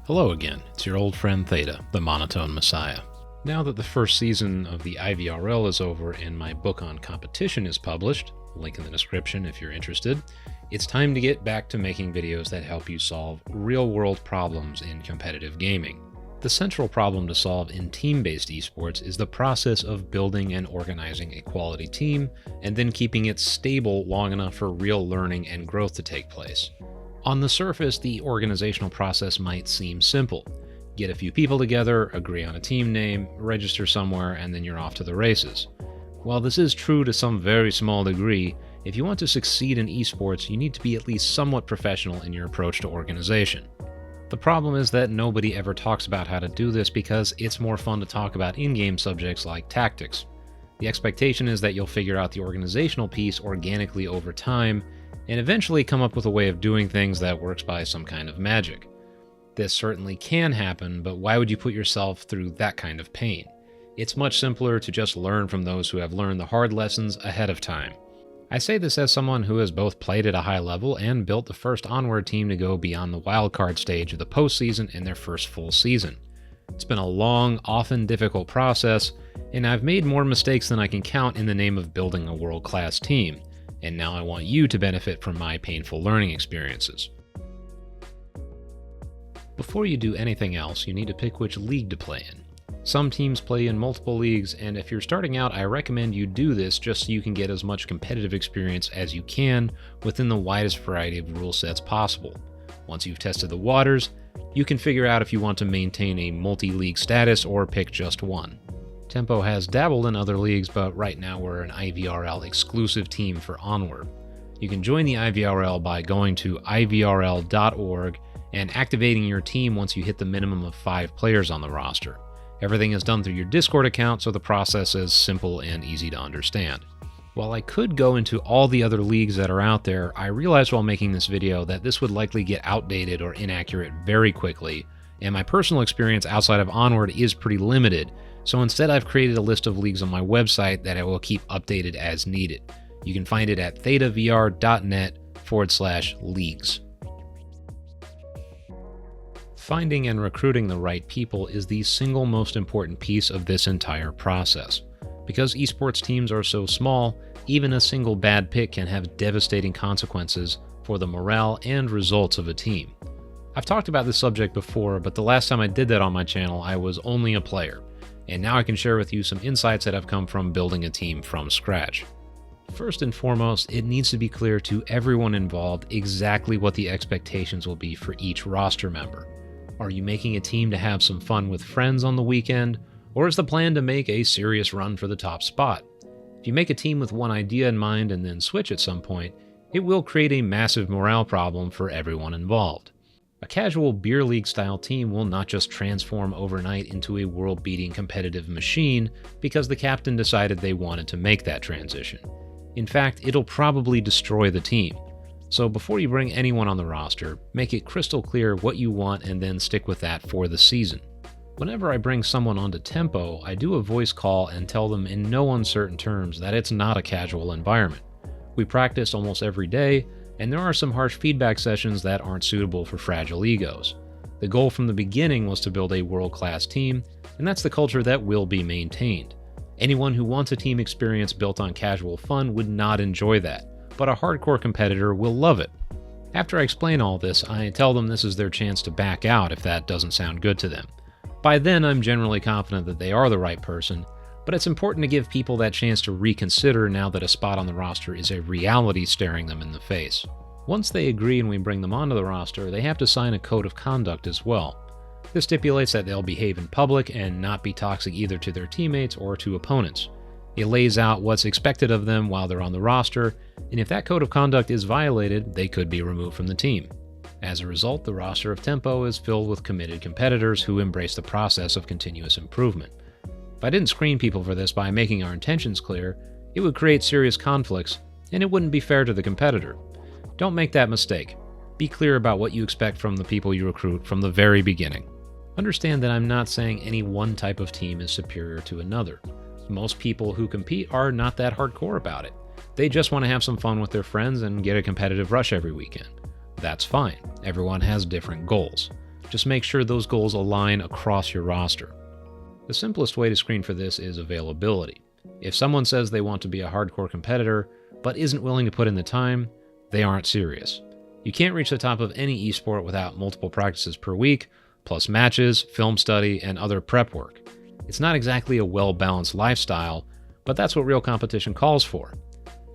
Hello again, it's your old friend Theta, the Monotone Messiah. Now that the first season of the IVRL is over and my book on competition is published, link in the description if you're interested, it's time to get back to making videos that help you solve real-world problems in competitive gaming. The central problem to solve in team-based esports is the process of building and organizing a quality team, and then keeping it stable long enough for real learning and growth to take place. On the surface, the organizational process might seem simple. Get a few people together, agree on a team name, register somewhere, and then you're off to the races. While this is true to some very small degree, if you want to succeed in esports, you need to be at least somewhat professional in your approach to organization. The problem is that nobody ever talks about how to do this because it's more fun to talk about in-game subjects like tactics. The expectation is that you'll figure out the organizational piece organically over time, and eventually come up with a way of doing things that works by some kind of magic. This certainly can happen, but why would you put yourself through that kind of pain? It's much simpler to just learn from those who have learned the hard lessons ahead of time. I say this as someone who has both played at a high level and built the first Onward team to go beyond the wildcard stage of the postseason in their first full season. It's been a long, often difficult process, and I've made more mistakes than I can count in the name of building a world-class team, and now I want you to benefit from my painful learning experiences. Before you do anything else, you need to pick which league to play in. Some teams play in multiple leagues, and if you're starting out, I recommend you do this just so you can get as much competitive experience as you can within the widest variety of rule sets possible. Once you've tested the waters, you can figure out if you want to maintain a multi-league status or pick just one. Tempo has dabbled in other leagues, but right now we're an IVRL exclusive team for Onward. You can join the IVRL by going to ivrl.org and activating your team once you hit the minimum of 5 players on the roster. Everything is done through your Discord account, so the process is simple and easy to understand. While I could go into all the other leagues that are out there, I realized while making this video that this would likely get outdated or inaccurate very quickly, and my personal experience outside of Onward is pretty limited, so instead I've created a list of leagues on my website that I will keep updated as needed. You can find it at ThetaVR.net/leagues. Finding and recruiting the right people is the single most important piece of this entire process. Because esports teams are so small, even a single bad pick can have devastating consequences for the morale and results of a team. I've talked about this subject before, but the last time I did that on my channel, I was only a player, and now I can share with you some insights that have come from building a team from scratch. First and foremost, it needs to be clear to everyone involved exactly what the expectations will be for each roster member. Are you making a team to have some fun with friends on the weekend, or is the plan to make a serious run for the top spot? If you make a team with one idea in mind and then switch at some point, it will create a massive morale problem for everyone involved. A casual beer league style team will not just transform overnight into a world-beating competitive machine because the captain decided they wanted to make that transition. In fact, it'll probably destroy the team. So before you bring anyone on the roster, make it crystal clear what you want and then stick with that for the season. Whenever I bring someone onto Tempo, I do a voice call and tell them in no uncertain terms that it's not a casual environment. We practice almost every day, and there are some harsh feedback sessions that aren't suitable for fragile egos. The goal from the beginning was to build a world-class team, and that's the culture that will be maintained. Anyone who wants a team experience built on casual fun would not enjoy that, but a hardcore competitor will love it. After I explain all this, I tell them this is their chance to back out if that doesn't sound good to them. By then, I'm generally confident that they are the right person, but it's important to give people that chance to reconsider now that a spot on the roster is a reality staring them in the face. Once they agree and we bring them onto the roster, they have to sign a code of conduct as well. This stipulates that they'll behave in public and not be toxic either to their teammates or to opponents. It lays out what's expected of them while they're on the roster, and if that code of conduct is violated, they could be removed from the team. As a result, the roster of Tempo is filled with committed competitors who embrace the process of continuous improvement. If I didn't screen people for this by making our intentions clear, it would create serious conflicts, and it wouldn't be fair to the competitor. Don't make that mistake. Be clear about what you expect from the people you recruit from the very beginning. Understand that I'm not saying any one type of team is superior to another. Most people who compete are not that hardcore about it. They just want to have some fun with their friends and get a competitive rush every weekend. That's fine. Everyone has different goals. Just make sure those goals align across your roster. The simplest way to screen for this is availability. If someone says they want to be a hardcore competitor, but isn't willing to put in the time, they aren't serious. You can't reach the top of any esport without multiple practices per week, plus matches, film study, and other prep work. It's not exactly a well-balanced lifestyle, but that's what real competition calls for.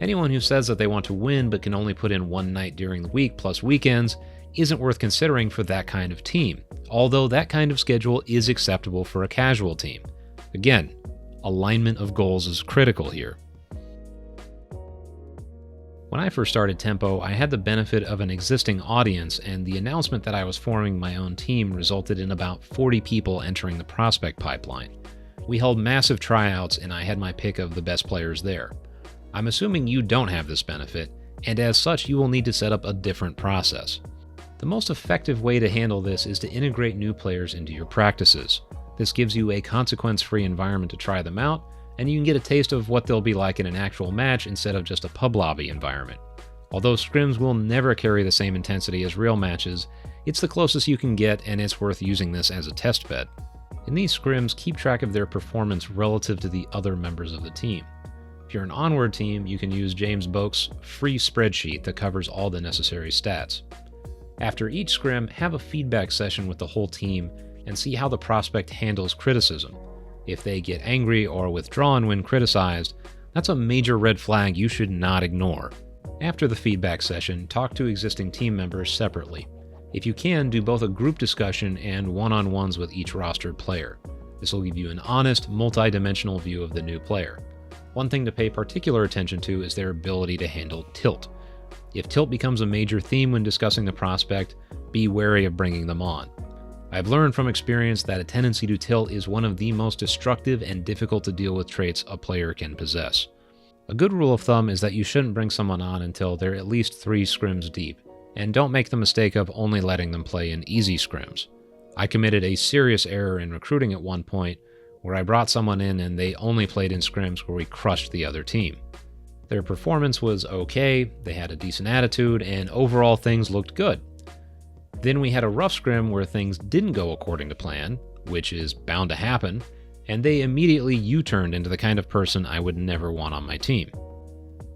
Anyone who says that they want to win but can only put in one night during the week plus weekends isn't worth considering for that kind of team, although that kind of schedule is acceptable for a casual team. Again, alignment of goals is critical here. When I first started Tempo, I had the benefit of an existing audience, and the announcement that I was forming my own team resulted in about 40 people entering the prospect pipeline. We held massive tryouts, and I had my pick of the best players there. I'm assuming you don't have this benefit, and as such, you will need to set up a different process. The most effective way to handle this is to integrate new players into your practices. This gives you a consequence-free environment to try them out, and you can get a taste of what they'll be like in an actual match instead of just a pub lobby environment. Although scrims will never carry the same intensity as real matches, it's the closest you can get, and it's worth using this as a test bed. In these scrims, keep track of their performance relative to the other members of the team. If you're an onward team, you can use James Boak's free spreadsheet that covers all the necessary stats. After each scrim, have a feedback session with the whole team and see how the prospect handles criticism. If they get angry or withdrawn when criticized, that's a major red flag you should not ignore. After the feedback session, talk to existing team members separately. If you can, do both a group discussion and one-on-ones with each rostered player. This will give you an honest, multi-dimensional view of the new player. One thing to pay particular attention to is their ability to handle tilt. If tilt becomes a major theme when discussing the prospect, be wary of bringing them on. I've learned from experience that a tendency to tilt is one of the most destructive and difficult to deal with traits a player can possess. A good rule of thumb is that you shouldn't bring someone on until they're at least 3 scrims deep, and don't make the mistake of only letting them play in easy scrims. I committed a serious error in recruiting at one point, where I brought someone in and they only played in scrims where we crushed the other team. Their performance was okay, they had a decent attitude, and overall things looked good. Then we had a rough scrim where things didn't go according to plan, which is bound to happen, and they immediately U-turned into the kind of person I would never want on my team.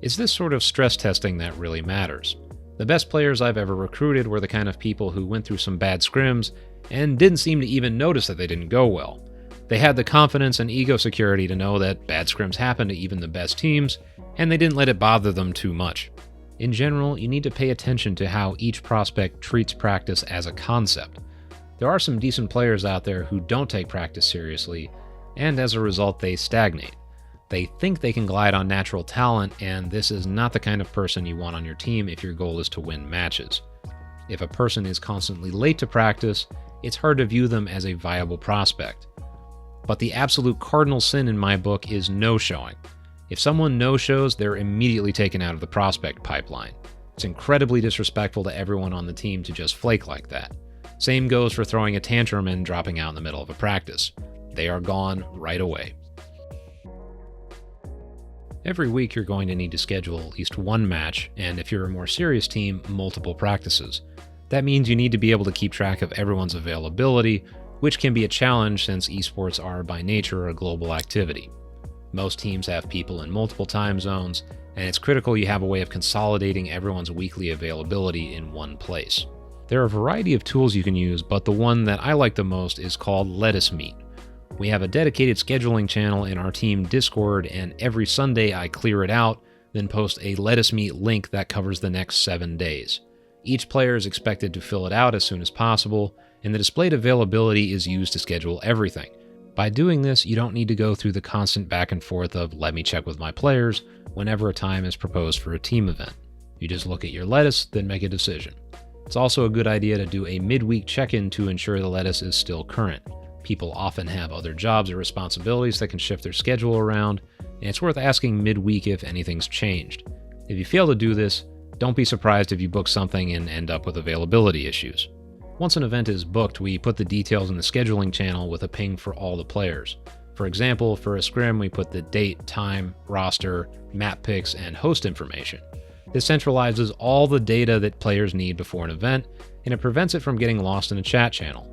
It's this sort of stress testing that really matters. The best players I've ever recruited were the kind of people who went through some bad scrims and didn't seem to even notice that they didn't go well. They had the confidence and ego security to know that bad scrims happen to even the best teams, and they didn't let it bother them too much. In general, you need to pay attention to how each prospect treats practice as a concept. There are some decent players out there who don't take practice seriously, and as a result they stagnate. They think they can glide on natural talent, and this is not the kind of person you want on your team if your goal is to win matches. If a person is constantly late to practice, it's hard to view them as a viable prospect. But the absolute cardinal sin in my book is no-showing. If someone no-shows, they're immediately taken out of the prospect pipeline. It's incredibly disrespectful to everyone on the team to just flake like that. Same goes for throwing a tantrum and dropping out in the middle of a practice. They are gone right away. Every week you're going to need to schedule at least one match, and if you're a more serious team, multiple practices. That means you need to be able to keep track of everyone's availability, which can be a challenge since esports are by nature a global activity. Most teams have people in multiple time zones, and it's critical you have a way of consolidating everyone's weekly availability in one place. There are a variety of tools you can use, but the one that I like the most is called Lettuce Meet. We have a dedicated scheduling channel in our team Discord, and every Sunday I clear it out, then post a Lettuce Meet link that covers the next 7 days. Each player is expected to fill it out as soon as possible, and the displayed availability is used to schedule everything. By doing this, you don't need to go through the constant back and forth of let me check with my players whenever a time is proposed for a team event. You just look at your lettuce, then make a decision. It's also a good idea to do a midweek check-in to ensure the lettuce is still current. People often have other jobs or responsibilities that can shift their schedule around, and it's worth asking midweek if anything's changed. If you fail to do this, don't be surprised if you book something and end up with availability issues. Once an event is booked, we put the details in the scheduling channel with a ping for all the players. For example, for a scrim, we put the date, time, roster, map picks, and host information. This centralizes all the data that players need before an event, and it prevents it from getting lost in a chat channel.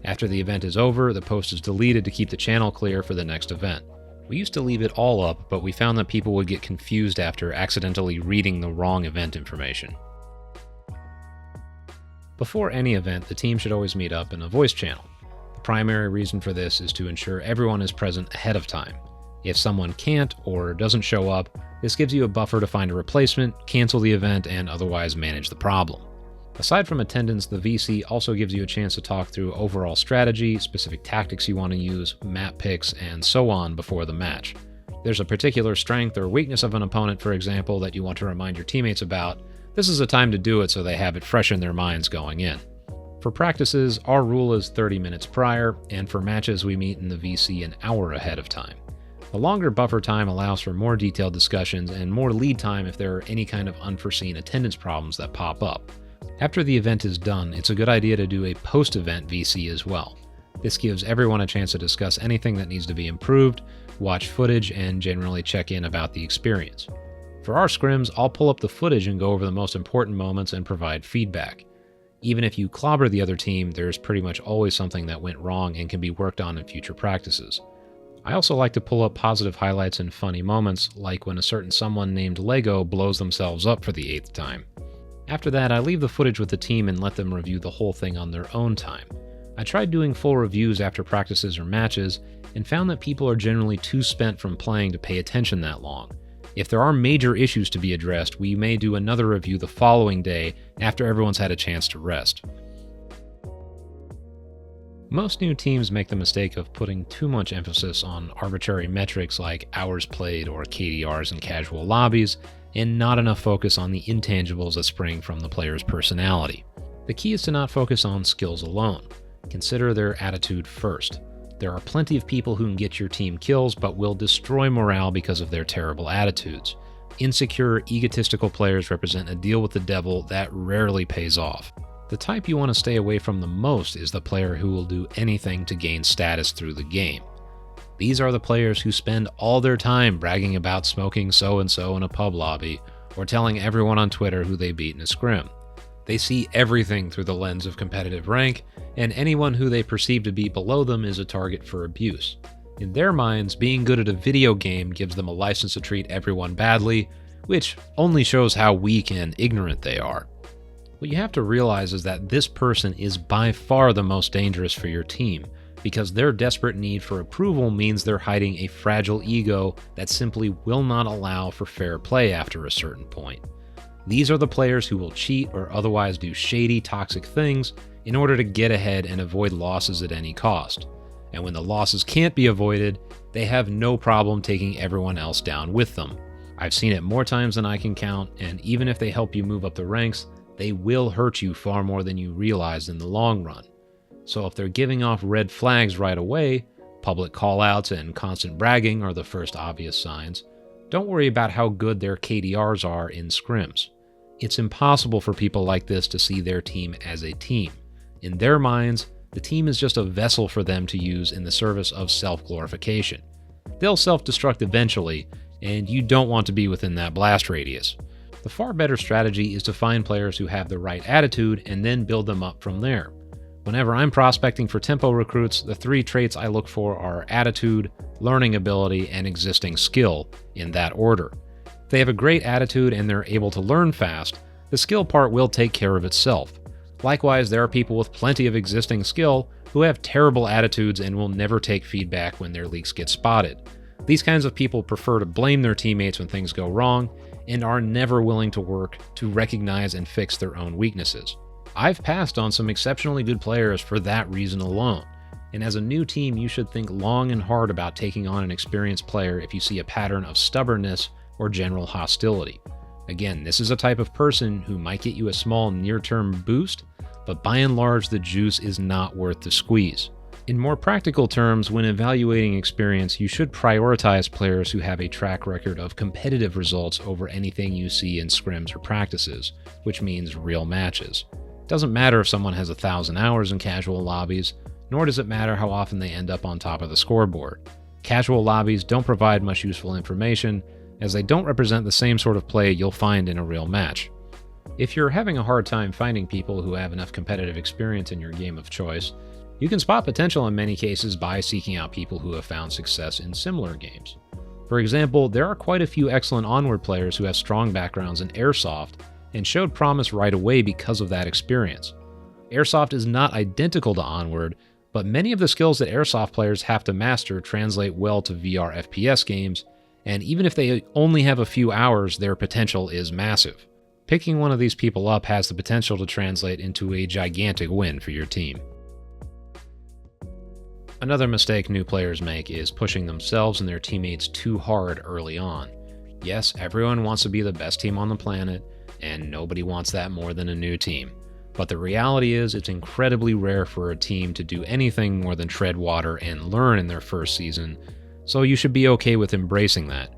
After the event is over, the post is deleted to keep the channel clear for the next event. We used to leave it all up, but we found that people would get confused after accidentally reading the wrong event information. Before any event, the team should always meet up in a voice channel. The primary reason for this is to ensure everyone is present ahead of time. If someone can't or doesn't show up, this gives you a buffer to find a replacement, cancel the event, and otherwise manage the problem. Aside from attendance, the VC also gives you a chance to talk through overall strategy, specific tactics you want to use, map picks, and so on before the match. There's a particular strength or weakness of an opponent, for example, that you want to remind your teammates about. This is a time to do it so they have it fresh in their minds going in. For practices, our rule is 30 minutes prior, and for matches we meet in the VC an hour ahead of time. The longer buffer time allows for more detailed discussions and more lead time if there are any kind of unforeseen attendance problems that pop up. After the event is done, it's a good idea to do a post-event VC as well. This gives everyone a chance to discuss anything that needs to be improved, watch footage, and generally check in about the experience. For our scrims, I'll pull up the footage and go over the most important moments and provide feedback. Even if you clobber the other team, there's pretty much always something that went wrong and can be worked on in future practices. I also like to pull up positive highlights and funny moments, like when a certain someone named Lego blows themselves up for the 8th time. After that, I leave the footage with the team and let them review the whole thing on their own time. I tried doing full reviews after practices or matches, and found that people are generally too spent from playing to pay attention that long. If there are major issues to be addressed, we may do another review the following day after everyone's had a chance to rest. Most new teams make the mistake of putting too much emphasis on arbitrary metrics like hours played or KDRs in casual lobbies, and not enough focus on the intangibles that spring from the player's personality. The key is to not focus on skills alone. Consider their attitude first. There are plenty of people who can get your team kills but will destroy morale because of their terrible attitudes. Insecure, egotistical players represent a deal with the devil that rarely pays off. The type you want to stay away from the most is the player who will do anything to gain status through the game. These are the players who spend all their time bragging about smoking so-and-so in a pub lobby, or telling everyone on Twitter who they beat in a scrim. They see everything through the lens of competitive rank, and anyone who they perceive to be below them is a target for abuse. In their minds, being good at a video game gives them a license to treat everyone badly, which only shows how weak and ignorant they are. What you have to realize is that this person is by far the most dangerous for your team, because their desperate need for approval means they're hiding a fragile ego that simply will not allow for fair play after a certain point. These are the players who will cheat or otherwise do shady, toxic things in order to get ahead and avoid losses at any cost. And when the losses can't be avoided, they have no problem taking everyone else down with them. I've seen it more times than I can count, and even if they help you move up the ranks, they will hurt you far more than you realize in the long run. So if they're giving off red flags right away, public callouts and constant bragging are the first obvious signs, don't worry about how good their KDRs are in scrims. It's impossible for people like this to see their team as a team. In their minds, the team is just a vessel for them to use in the service of self-glorification. They'll self-destruct eventually, and you don't want to be within that blast radius. The far better strategy is to find players who have the right attitude and then build them up from there. Whenever I'm prospecting for tempo recruits, the 3 traits I look for are attitude, learning ability, and existing skill, in that order. If they have a great attitude and they're able to learn fast, the skill part will take care of itself. Likewise, there are people with plenty of existing skill who have terrible attitudes and will never take feedback when their leaks get spotted. These kinds of people prefer to blame their teammates when things go wrong and are never willing to work to recognize and fix their own weaknesses. I've passed on some exceptionally good players for that reason alone, and as a new team you should think long and hard about taking on an experienced player if you see a pattern of stubbornness or general hostility. Again, this is a type of person who might get you a small near-term boost, but by and large the juice is not worth the squeeze. In more practical terms, when evaluating experience, you should prioritize players who have a track record of competitive results over anything you see in scrims or practices, which means real matches. It doesn't matter if someone has 1,000 hours in casual lobbies, nor does it matter how often they end up on top of the scoreboard. Casual lobbies don't provide much useful information, as they don't represent the same sort of play you'll find in a real match. If you're having a hard time finding people who have enough competitive experience in your game of choice, You can spot potential in many cases by seeking out people who have found success in similar games. For example, there are quite a few excellent Onward players who have strong backgrounds in Airsoft and showed promise right away because of that experience. Airsoft is not identical to Onward, but many of the skills that Airsoft players have to master translate well to VR FPS games, and even if they only have a few hours, their potential is massive. Picking one of these people up has the potential to translate into a gigantic win for your team. Another mistake new players make is pushing themselves and their teammates too hard early on. Yes, everyone wants to be the best team on the planet, and nobody wants that more than a new team. But the reality is it's incredibly rare for a team to do anything more than tread water and learn in their first season, so you should be okay with embracing that.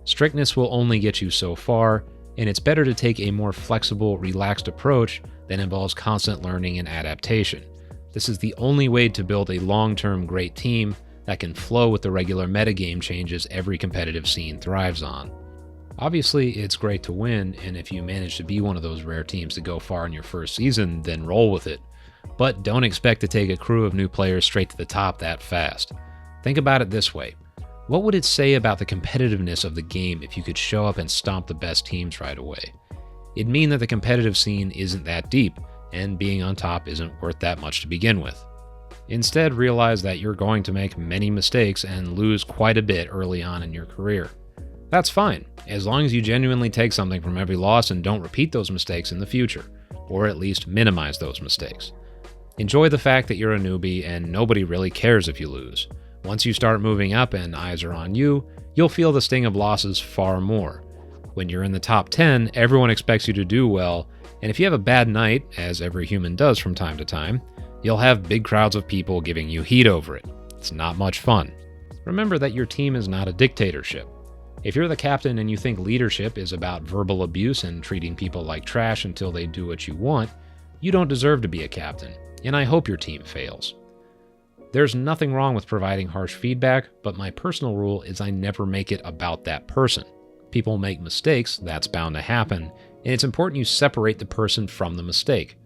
Strictness will only get you so far, and it's better to take a more flexible, relaxed approach that involves constant learning and adaptation. This is the only way to build a long-term great team that can flow with the regular metagame changes every competitive scene thrives on. Obviously, it's great to win, and if you manage to be one of those rare teams to go far in your first season, then roll with it. But don't expect to take a crew of new players straight to the top that fast. Think about it this way. What would it say about the competitiveness of the game if you could show up and stomp the best teams right away? It'd mean that the competitive scene isn't that deep, and being on top isn't worth that much to begin with. Instead, realize that you're going to make many mistakes and lose quite a bit early on in your career. That's fine, as long as you genuinely take something from every loss and don't repeat those mistakes in the future, or at least minimize those mistakes. Enjoy the fact that you're a newbie and nobody really cares if you lose. Once you start moving up and eyes are on you, you'll feel the sting of losses far more. When you're in the top 10, everyone expects you to do well, and if you have a bad night, as every human does from time to time, you'll have big crowds of people giving you heat over it. It's not much fun. Remember that your team is not a dictatorship. If you're the captain and you think leadership is about verbal abuse and treating people like trash until they do what you want, you don't deserve to be a captain, and I hope your team fails. There's nothing wrong with providing harsh feedback, but my personal rule is I never make it about that person. People make mistakes, that's bound to happen, and it's important you separate the person from the mistake.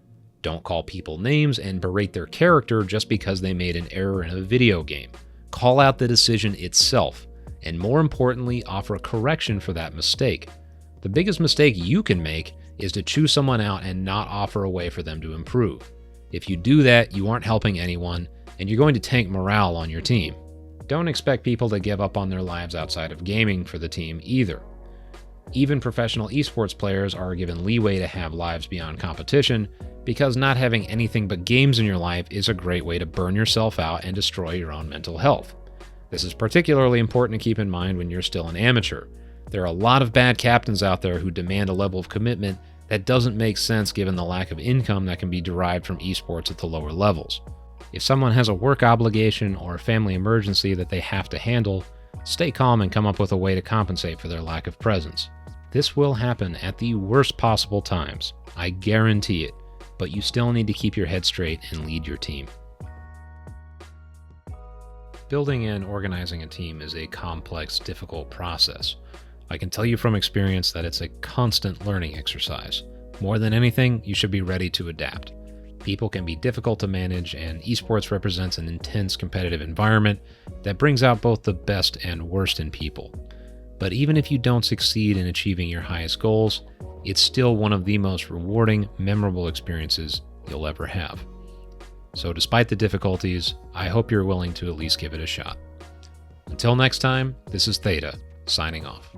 Don't call people names and berate their character just because they made an error in a video game. Call out the decision itself, and more importantly, offer a correction for that mistake. The biggest mistake you can make is to choose someone out and not offer a way for them to improve. If you do that, you aren't helping anyone, and you're going to tank morale on your team. Don't expect people to give up on their lives outside of gaming for the team either. Even professional esports players are given leeway to have lives beyond competition, because not having anything but games in your life is a great way to burn yourself out and destroy your own mental health. This is particularly important to keep in mind when you're still an amateur. There are a lot of bad captains out there who demand a level of commitment that doesn't make sense given the lack of income that can be derived from esports at the lower levels. If someone has a work obligation or a family emergency that they have to handle, stay calm and come up with a way to compensate for their lack of presence. This will happen at the worst possible times, I guarantee it, but you still need to keep your head straight and lead your team. Building and organizing a team is a complex, difficult process. I can tell you from experience that it's a constant learning exercise. More than anything, you should be ready to adapt. People can be difficult to manage, and esports represents an intense competitive environment that brings out both the best and worst in people. But even if you don't succeed in achieving your highest goals, it's still one of the most rewarding, memorable experiences you'll ever have. So despite the difficulties, I hope you're willing to at least give it a shot. Until next time, this is Theta, signing off.